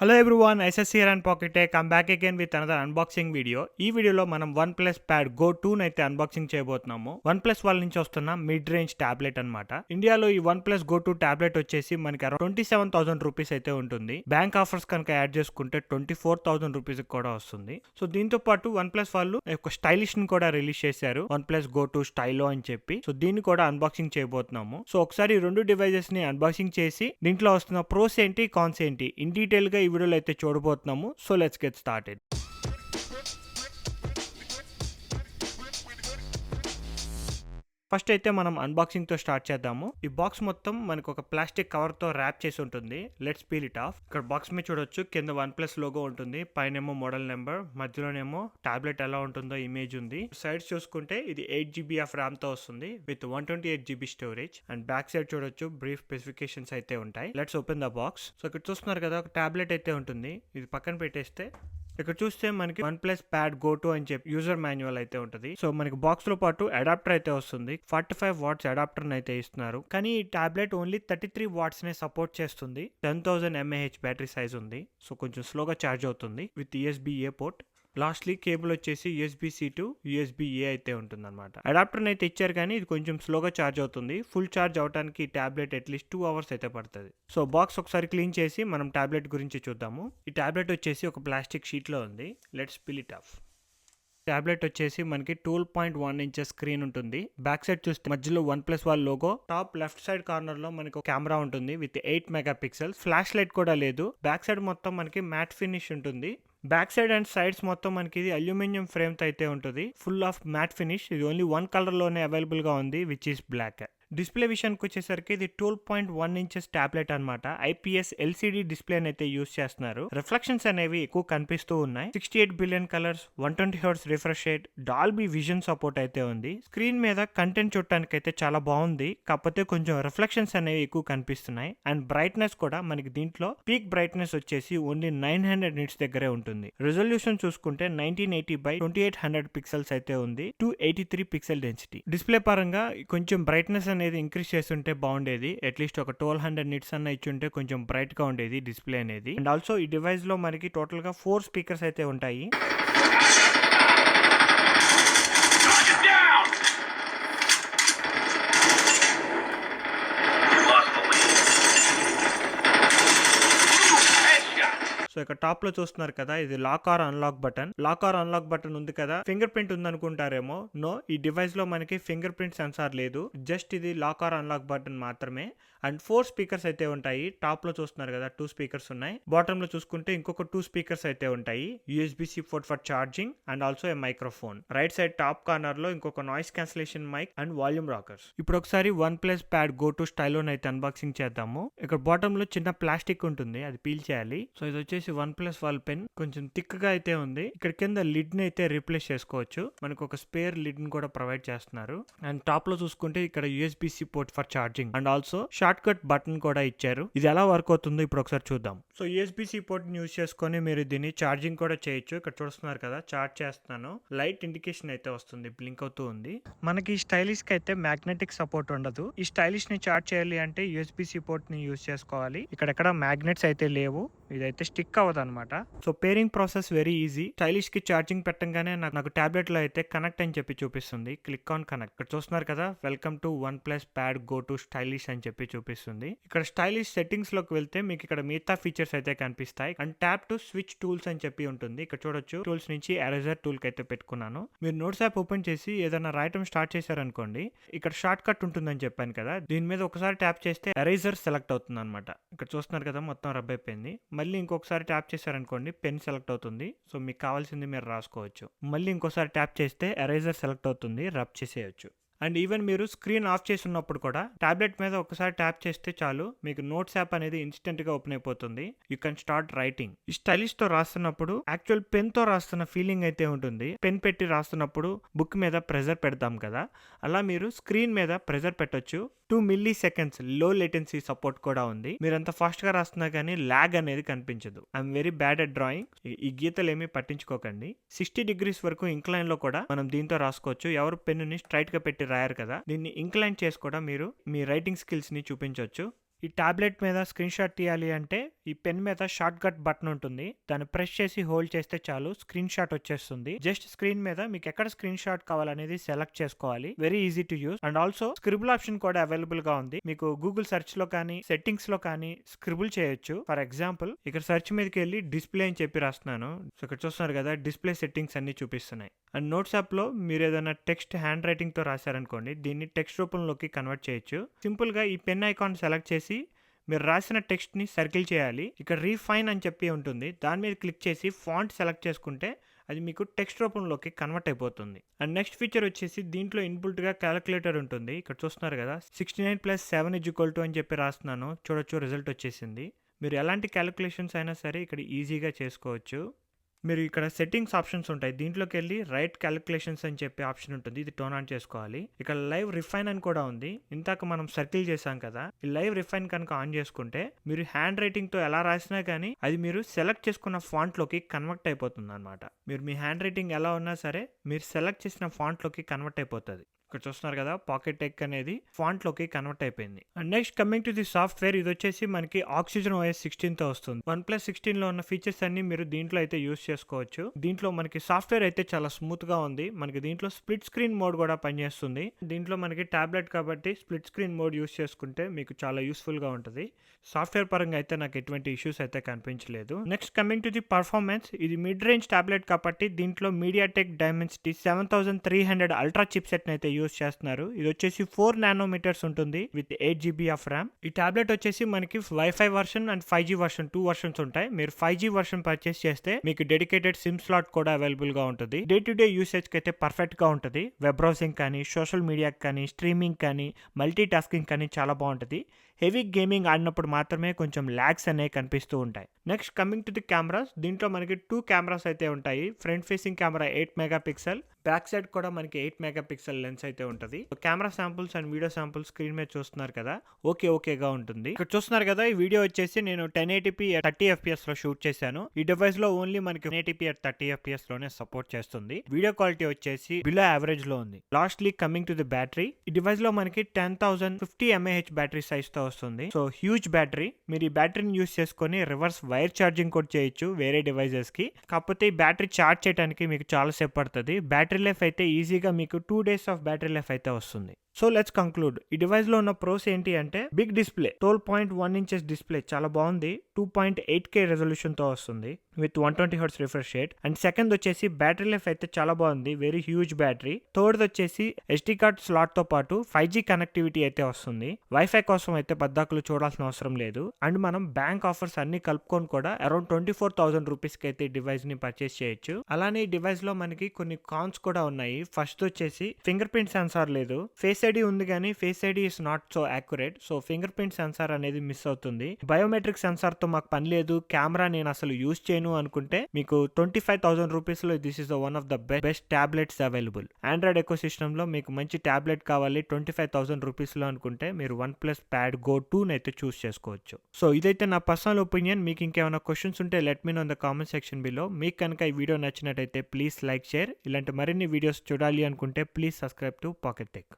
Hello everyone, SS here and pocket tech. Come back again with another unboxing video. ఈ వీడియోలో మనం one plus pad go 2 అయితే unboxing చేయబోతున్నాము. One plus వాళ్ళ నుంచి వస్తున్న మిడ్ రేంజ్ టాబ్లెట్ అనమాట. ఇండియాలో ఈ వన్ ప్లస్ గో 2 టాబ్లెట్ వచ్చేసి మనకి అరౌండ్ 27,000 రూపీస్ అయితే ఉంటుంది. బ్యాంక్ ఆఫర్స్ కనుక యాడ్ చేసుకుంటే 24,000 రూపీస్ కూడా వస్తుంది. సో దీంతో పాటు వన్ ప్లస్ వాళ్ళు ఒక స్టైలిష్ ని కూడా రిలీజ్ చేశారు, వన్ ప్లస్ గో 2 స్టైలో అని చెప్పి. సో దీన్ని కూడా అన్బాక్సింగ్ చేయబోతున్నాము. సో ఒకసారి ఈ రెండు డివైజెస్ ని అన్బాక్సింగ్ చేసి దీంట్లో వస్తున్న ప్రోస్ ఏంటి, కాన్స్ ఏంటి ఇన్ డీటెయిల్ గా ఈ వీడియోలో అయితే చూడబోతున్నాము. So let's get started. First అయితే మనం అన్బాక్సింగ్ తో స్టార్ట్ చేద్దాము. ఈ బాక్స్ మొత్తం మనకు ఒక ప్లాస్టిక్ కవర్ తో ర్యాప్ చేసి ఉంటుంది. Let's peel it of. ఇక్కడ బాక్స్ మీద చూడొచ్చు, కింద వన్ ప్లస్ లోగో ఉంటుంది, పైనేమో మోడల్ నెంబర్, మధ్యలోనేమో టాబ్లెట్ ఎలా ఉంటుందో ఇమేజ్ ఉంది. సైడ్స్ చూసుకుంటే ఇది 8GB ఆఫ్ ర్యామ్ తో వస్తుంది with 128GB storage. And back side చూడొచ్చు బ్రీఫ్ స్పెసిఫికేషన్స్ అయితే ఉంటాయి. Let's open the box. So ఇక్కడ చూస్తున్నారు కదా, ఒక టాబ్లెట్ అయితే ఉంటుంది. ఇది పక్కన పెట్టేస్తే ఇక్కడ చూస్తే మనకి వన్ ప్లస్ ప్యాడ్ గో 2 అని చెప్పి యూజర్ మాన్యువల్ అయితే ఉంటుంది. సో మనకి బాక్స్ లో పాటు అడాప్టర్ అయితే వస్తుంది. 45 వాట్స్ అడాప్టర్ అయితే ఇస్తున్నారు. కానీ ఈ టాబ్లెట్ ఓన్లీ 33 వాట్స్ నే సపోర్ట్ చేస్తుంది. 10,000 mAh బ్యాటరీ సైజ్ ఉంది. సో కొంచెం స్లోగా ఛార్జ్ అవుతుంది with USB-A port. Lastly cable వచ్చేసి USB-C to USB-A అయితే ఉంటుంది అనమాట. అడాప్టర్ అయితే ఇచ్చారు కానీ ఇది కొంచెం స్లోగా ఛార్జ్ అవుతుంది. ఫుల్ ఛార్జ్ అవడానికి ఈ టాబ్లెట్ అట్లీస్ట్ 2 hours అయితే పడుతుంది. సో బాక్స్ ఒకసారి క్లీన్ చేసి మనం టాబ్లెట్ గురించి చూద్దాము. ఈ టాబ్లెట్ వచ్చేసి ఒక ప్లాస్టిక్ షీట్ లో ఉంది. లెట్స్ పిల్ ఇట్ ఆఫ్. టాబ్లెట్ వచ్చేసి మనకి 12.1 ఇంచెస్ స్క్రీన్ ఉంటుంది. బ్యాక్ సైడ్ చూస్తే మధ్యలో వన్ ప్లస్ వాళ్ళ logo, top left side corner లో మనకి కెమెరా ఉంటుంది విత్ 8 మెగాపిక్సెల్స్. ఫ్లాష్ లైట్ కూడా లేదు. బ్యాక్ సైడ్ మొత్తం మనకి మ్యాట్ ఫినిష్ ఉంటుంది. బ్యాక్ సైడ్ అండ్ సైడ్స్ మొత్తం మనకి ఇది అల్యూమినియం ఫ్రేమ్ తో అయితే ఉంటుంది. Full of matte finish. ఇది ఓన్లీ వన్ కలర్ లోనే అవైలబుల్ గా ఉంది, విచ్ ఈస్ బ్లాక్. డిస్ప్లే విషయానికి వచ్చేసరికి ఇది 12.1 ఇంచెస్ టాబ్లెట్ అనమాట. IPS LCD డిస్ప్లే అయితే యూస్ చేస్తున్నారు. రిఫ్లెక్షన్స్ అనేవి ఎక్కువ కనిపిస్తూ ఉన్నాయి. 68 billion colours, 120 Hz refresh rate, Dolby vision support అయితే ఉంది. స్క్రీన్ మీద కంటెంట్ చూడటానికి అయితే చాలా బాగుంది. కాకపోతే కొంచెం రిఫ్లెక్షన్స్ అనేవి ఎక్కువ కనిపిస్తున్నాయి. అండ్ బ్రైట్నెస్ కూడా మనకి దీంట్లో పీక్ బ్రైట్నెస్ వచ్చేసి ఓన్లీ 900 nits దగ్గరే ఉంటుంది. రెజల్యూషన్ చూసుకుంటే 1980x2800 పిక్సెల్స్ అయితే ఉంది. 283 పిక్సెల్ డెన్సిటీ. డిస్ప్లే పరంగా కొంచెం బ్రైట్నెస్ అనేది ఇంక్రీజ్ చేస్తుంటే బాగుండేది. అట్లీస్ట్ ఒక 1200 nits అన్న ఇచ్చుంటే కొంచెం బ్రైట్ గా ఉండేది డిస్ప్లే అనేది. అండ్ ఆల్సో ఈ డివైస్ లో మనకి టోటల్ గా 4 స్పీకర్స్ అయితే ఉంటాయి. సో ఇక్కడ టాప్ లో చూస్తున్నారు కదా, ఇది lock or unlock button. Lock or unlock button ఉంది కదా, ఫింగర్ ప్రింట్ ఉంది అనుకుంటారేమో. నో, ఈ డివైస్ లో మనకి ఫింగర్ ప్రింట్ సెన్సార్ లేదు. జస్ట్ ఇది లాక్ ఆర్ అన్లాక్ బటన్ మాత్రమే. అండ్ 4 స్పీకర్స్ అయితే ఉంటాయి. టాప్ లో చూస్తున్నారు కదా, 2 స్పీకర్స్ ఉన్నాయి. బాటమ్ లో చూసుకుంటే ఇంకొక 2 స్పీకర్స్ అయితే ఉంటాయి. USB-C port for charging and also a microphone. Right side top corner లో ఇంకొక noise cancellation mic and volume rockers. ఇప్పుడు ఒకసారి వన్ ప్లస్ ప్యాడ్ గో 2 స్టైల్లో అయితే అన్బాక్సింగ్ చేద్దాము. ఇక్కడ బాటమ్ లో చిన్న ప్లాస్టిక్ ఉంటుంది, అది పీల్ చేయాలి. సో ఇది వచ్చేసి వన్ ప్లస్ వాల్ పెన్, కొంచెం థిక్ గా అయితే ఉంది. ఇక్కడ కింద లిడ్ ని అయితే రీప్లేస్ చేసుకోవచ్చు. మనకు ఒక స్పేర్ లిడ్ ని కూడా ప్రొవైడ్ చేస్తున్నారు. అండ్ టాప్ లో చూసుకుంటే ఇక్కడ USB-C port for charging and also short cut button కూడా ఇచ్చారు. ఇది ఎలా వర్క్ అవుతుందో ఇప్పుడు ఒకసారి చూద్దాం. సో USB-C పోర్ట్ యూస్ చేసుకొని మీరు దీన్ని ఛార్జింగ్ కూడా చేయొచ్చు. ఇక్కడ చూస్తున్నారు కదా, ఛార్జ్ చేస్తున్నాను. లైట్ ఇండికేషన్ అయితే వస్తుంది, బ్లింక్ అవుతూ ఉంది. మనకి ఈ స్టైలిష్ కి అయితే మ్యాగ్నెటిక్ సపోర్ట్ ఉండదు. ఈ స్టైలిష్ ని ఛార్జ్ చేయాలి అంటే USB-C పోర్ట్ ని యూస్ చేసుకోవాలి. ఇక్కడ మ్యాగ్నెట్స్ అయితే లేవు, ఇదైతే స్టిక్ అవ్వదు అనమాట. So pairing process very easy. Stylish కి ఛార్జింగ్ పెట్టంగానే నాకు టాబ్లెట్ లో అయితే కనెక్ట్ అని చెప్పి చూపిస్తుంది. Click on connect. ఇక్కడ చూస్తున్నారు కదా, welcome to one plus pad go 2 stylish అని చెప్పి చూపిస్తుంది. ఇక్కడ స్టైలిష్ సెట్టింగ్స్ లోకి వెళ్తే మీకు ఇక్కడ మిగతా ఫీచర్స్ అయితే కనిపిస్తాయి. And tap to switch tools అని చెప్పి ఉంటుంది. ఇక్కడ చూడొచ్చు, టూల్స్ నుంచి ఎరేజర్ టూల్ కి అయితే పెట్టుకున్నాను. మీరు నోట్స్ యాప్ ఓపెన్ చేసి ఏదైనా రాయటం స్టార్ట్ చేశారనుకోండి, ఇక్కడ షార్ట్ కట్ ఉంటుందని చెప్పాను కదా, దీని మీద ఒకసారి ట్యాప్ చేస్తే ఎరేజర్ సెలెక్ట్ అవుతుంది అనమాట. ఇక్కడ చూస్తున్నారు కదా, మొత్తం రబ్ అయిపోయింది. మళ్ళీ ఇంకొకసారి ట్యాప్ చేశారనుకోండి, పెన్ సెలెక్ట్ అవుతుంది. సో మీకు కావాల్సింది మీరు రాసుకోవచ్చు. మళ్ళీ ఇంకోసారి ట్యాప్ చేస్తే ఎరేజర్ సెలెక్ట్ అవుతుంది, రబ్ చేసేయచ్చు. అండ్ ఈవెన్ మీరు స్క్రీన్ ఆఫ్ చేసి ఉన్నప్పుడు కూడా టాబ్లెట్ మీద ఒకసారి ట్యాప్ చేస్తే చాలు, మీకు నోట్స్ యాప్ అనేది ఇన్స్టెంట్ గా ఓపెన్ అయిపోతుంది. You can start writing. ఈ స్టైలిష్ తో రాస్తున్నప్పుడు యాక్చువల్ పెన్ తో రాస్తున్న ఫీలింగ్ అయితే ఉంటుంది. పెన్ పెట్టి రాస్తున్నప్పుడు బుక్ మీద ప్రెజర్ పెడతాం కదా, అలా మీరు స్క్రీన్ మీద ప్రెజర్ పెట్టొచ్చు. 2 milliseconds లో లేటెన్సీ సపోర్ట్ కూడా ఉంది. మీరు ఎంత ఫాస్ట్ గా రాస్తున్నా కానీ లాగ్ అనేది కనిపించదు. I'm very bad at drawing. ఈ గీతలు ఏమీ పట్టించుకోకండి. 60 degrees వరకు ఇంక్లైన్ లో కూడా మనం దీంతో రాసుకోవచ్చు. ఎవరు పెన్నుని స్ట్రైట్ గా పెట్టి రాయరు కదా, దీన్ని ఇంక్లైన్ చేసి కూడా మీరు మీ రైటింగ్ స్కిల్స్ ని చూపించవచ్చు. ఈ టాబ్లెట్ మీద స్క్రీన్ షాట్ తీయాలి అంటే ఈ పెన్ మీద షార్ట్ కట్ బటన్ ఉంటుంది. దాన్ని ప్రెస్ చేసి హోల్డ్ చేస్తే చాలు స్క్రీన్ షాట్ వచ్చేస్తుంది. జస్ట్ స్క్రీన్ మీద మీకు ఎక్కడ స్క్రీన్ షాట్ కావాలనేది సెలెక్ట్ చేసుకోవాలి. Very easy to use. And also స్క్రిబుల్ option కూడా అవైలబుల్ గా ఉంది. మీకు గూగుల్ సెర్చ్ లో కానీ సెట్టింగ్స్ లో కానీ స్క్రిబుల్ చేయొచ్చు. ఫర్ ఎగ్జాంపుల్ ఇక్కడ సెర్చ్ మీదకి వెళ్ళి డిస్ప్లే అని చెప్పి రాస్తున్నాను. సో ఇక్కడ చూస్తున్నారు కదా డిస్ప్లే సెట్టింగ్స్ అన్ని చూపిస్తున్నాయి. అండ్ నోట్స్ యాప్ లో మీరు ఏదైనా టెక్స్ట్ హ్యాండ్ రైటింగ్ తో రాశారనుకోండి, దీన్ని టెక్స్ట్ రూపంలోకి కన్వర్ట్ చేయొచ్చు. సింపుల్ గా ఈ పెన్ ఐకాన్ సెలెక్ట్ చేసి మీరు రాసిన టెక్స్ట్ ని సర్కిల్ చేయాలి. ఇక్కడ రీఫైన్ అని చెప్పి ఉంటుంది. దాని మీద క్లిక్ చేసి ఫాంట్ సెలెక్ట్ చేసుకుంటే అది మీకు టెక్స్ట్ రూపంలోకి కన్వర్ట్ అయిపోతుంది. అండ్ నెక్స్ట్ ఫీచర్ వచ్చేసి దీంట్లో ఇన్బుల్ట్ గా క్యాలిక్యులేటర్ ఉంటుంది. ఇక్కడ చూస్తున్నారు కదా 69 + 7 = అని చెప్పి రాస్తున్నాను. చూడొచ్చు రిజల్ట్ వచ్చేసింది. మీరు ఎలాంటి క్యాలిక్యులేషన్స్ అయినా సరే ఇక్కడ ఈజీగా చేసుకోవచ్చు. మీరు ఇక్కడ సెట్టింగ్స్ ఆప్షన్స్ ఉంటాయి. దీంట్లోకి వెళ్ళి రైట్ క్యాలిక్యులేషన్స్ అని చెప్పి ఆప్షన్ ఉంటుంది. ఇది టర్న్ ఆన్ చేసుకోవాలి. ఇక్కడ లైవ్ రిఫైన్ అని కూడా ఉంది. ఇందాక మనం సర్కిల్ చేసాం కదా, ఈ లైవ్ రిఫైన్ కనుక ఆన్ చేసుకుంటే మీరు హ్యాండ్ రైటింగ్ తో ఎలా రాసినా కానీ అది మీరు సెలెక్ట్ చేసుకున్న ఫాంట్ లోకి కన్వర్ట్ అయిపోతుంది అనమాట. మీరు మీ హ్యాండ్ రైటింగ్ ఎలా ఉన్నా సరే మీరు సెలెక్ట్ చేసిన ఫాంట్ లోకి కన్వర్ట్ అయిపోతుంది. ఇక్కడ చూస్తున్నారు కదా పాకెట్ టెక్ అనేది ఫాంట్ లోకి కన్వర్ట్ అయిపోయింది. And next coming to the software, ఇది వచ్చేసి మనకి ఆక్సిజన్ OS 16 తో వస్తుంది. OnePlus 16 లో ఉన్న ఫీచర్స్ అన్ని మీరు దీంట్లో అయితే యూస్ చేసుకోవచ్చు. దీంట్లో మనకి సాఫ్ట్వేర్ అయితే చాలా స్మూత్ గా ఉంది. మనకి దీంట్లో స్ప్లిట్ స్క్రీన్ మోడ్ కూడా పనిచేస్తుంది. దీంట్లో మనకి టాబ్లెట్ కాబట్టి స్ప్లిట్ స్క్రీన్ మోడ్ యూస్ చేసుకుంటే మీకు చాలా యూస్ఫుల్ గా ఉంటుంది. సాఫ్ట్వేర్ పరంగా అయితే నాకు ఎటువంటి ఇష్యూస్ అయితే కనిపించలేదు. Next coming to the performance, ఇది మిడ్ రేంజ్ టాబ్లెట్ కాబట్టి దీంట్లో MediaTek Dimensity 7300 ultra chip set అయితే యూస్ చేస్తున్నారు. ఇది వచ్చేసి 4 నానోమీటర్స్ ఉంటుంది విత్ 8 GB ఆఫ్ ర్యామ్. ఈ టాబ్లెట్ వచ్చేసి మనకి wifi version and 5G version 2 versions ఉంటాయి. మీరు 5G వర్షన్ పర్చేస్ చేస్తే మీకు డెడికేటెడ్ సిమ్ స్లాట్ కూడా అవైలబుల్ గా ఉంటుంది. డే టు డే యూసేజ్ కి అయితే పర్ఫెక్ట్ గా ఉంటుంది. వెబ్ బ్రౌజింగ్ కానీ, సోషల్ మీడియా కానీ, స్ట్రీమింగ్ కానీ, మల్టీ టాస్కింగ్ కానీ చాలా బాగుంటుంది. హెవీ గేమింగ్ ఆడినప్పుడు మాత్రమే కొంచెం ల్యాగ్స్ అనేవి కనిపిస్తూ ఉంటాయి. Next coming to the cameras, దీంట్లో మనకి 2 కెమెరాస్ అయితే ఉంటాయి. Front facing camera 8 megapixel, back side కూడా మనకి 8 మెగాపిక్సెల్ లెన్స్ అయితే ఉంటుంది. Camera samples and video samples screen మీద చూస్తున్నారు కదా, ఓకేగా ఉంటుంది. ఇక్కడ చూస్తున్నారు కదా ఈ వీడియో వచ్చేసి నేను 1080p 30 FPS లో షూట్ చేశాను. ఈ డివైస్ లో ఓన్లీ మనకి 1080p 30 FPS లోనే సపోర్ట్ చేస్తుంది. వీడియో క్వాలిటీ వచ్చేసి బిలో యావరేజ్ లో ఉంది. Lastly coming to the battery, ఈ డివైస్ లో మనకి 10,050 mAh బ్యాటరీ సైజ్ తో వస్తుంది. So huge battery. మీరు ఈ బ్యాటరీని యూస్ చేసుకొని రివర్స్ వైర్ ఛార్జింగ్ కూడా చేయొచ్చు వేరే డివైజెస్ కి. కాకపోతే ఈ బ్యాటరీ ఛార్జ్ చేయడానికి మీకు చాలా సేపు పడుతుంది. బ్యాటరీ లైఫ్ అయితే ఈజీగా మీకు 2 days ఆఫ్ బ్యాటరీ లైఫ్ అయితే వస్తుంది. So let's conclude. ఈ డివైస్ లో ఉన్న ప్రోస్ ఏంటి అంటే బిగ్ డిస్ప్లే, 12.1 inches డిస్ప్లే చాలా బాగుంది. 2.8K రెజల్యూషన్ తో వస్తుంది with 120Hz refresh rate. And second వచ్చేసి బ్యాటరీ లైఫ్ అయితే చాలా బాగుంది, వెరీ హ్యూజ్ బ్యాటరీ. థర్డ్ వచ్చేసి SD కార్డ్ స్లాట్ తో పాటు 5G కనెక్టివిటీ అయితే వస్తుంది. వైఫై కోసం అయితే పద్దాకులు చూడాల్సిన అవసరం లేదు. అండ్ మనం బ్యాంక్ ఆఫర్స్ అన్ని కలుపుకొని కూడా అరౌండ్ 24,000 రూపీస్ కి అయితే డివైస్ ని పర్చేస్ చేయొచ్చు. అలానే ఈ డివైస్ లో మనకి కొన్ని కాన్స్ కూడా ఉన్నాయి. ఫస్ట్ వచ్చేసి ఫింగర్ ప్రింట్ సెన్సార్ లేదు. ఫేస్ ఐడి ఉంది కానీ face ID is not so accurate. So finger print censor అనేది మిస్ అవుతుంది. బయోమెట్రిక్ సెన్సార్ తో మాకు పని లేదు, కెమెరా నేను అసలు యూజ్ చేయను అనుకుంటే మీకు 25,000 రూపీస్ లో this is one of the best tablets available. Android eco system లో మీకు మంచి టాబ్లెట్ కావాలి 25,000 రూపీస్ లో అనుకుంటే మీరు OnePlus Pad Go 2 అయితే చూస్ చేసుకోవచ్చు. సో ఇదైతే నా పర్సనల్ ఒపీనియన్. మీకు ఇంకేమైనా క్వశ్చన్స్ ఉంటే let me know in the comment section below. మీకు కనుక ఈ వీడియో నచ్చినట్టయితే ప్లీజ్ లైక్, షేర్. ఇలాంటి మరిన్ని వీడియోస్ చూడాలి అనుకుంటే please subscribe to pocket tech.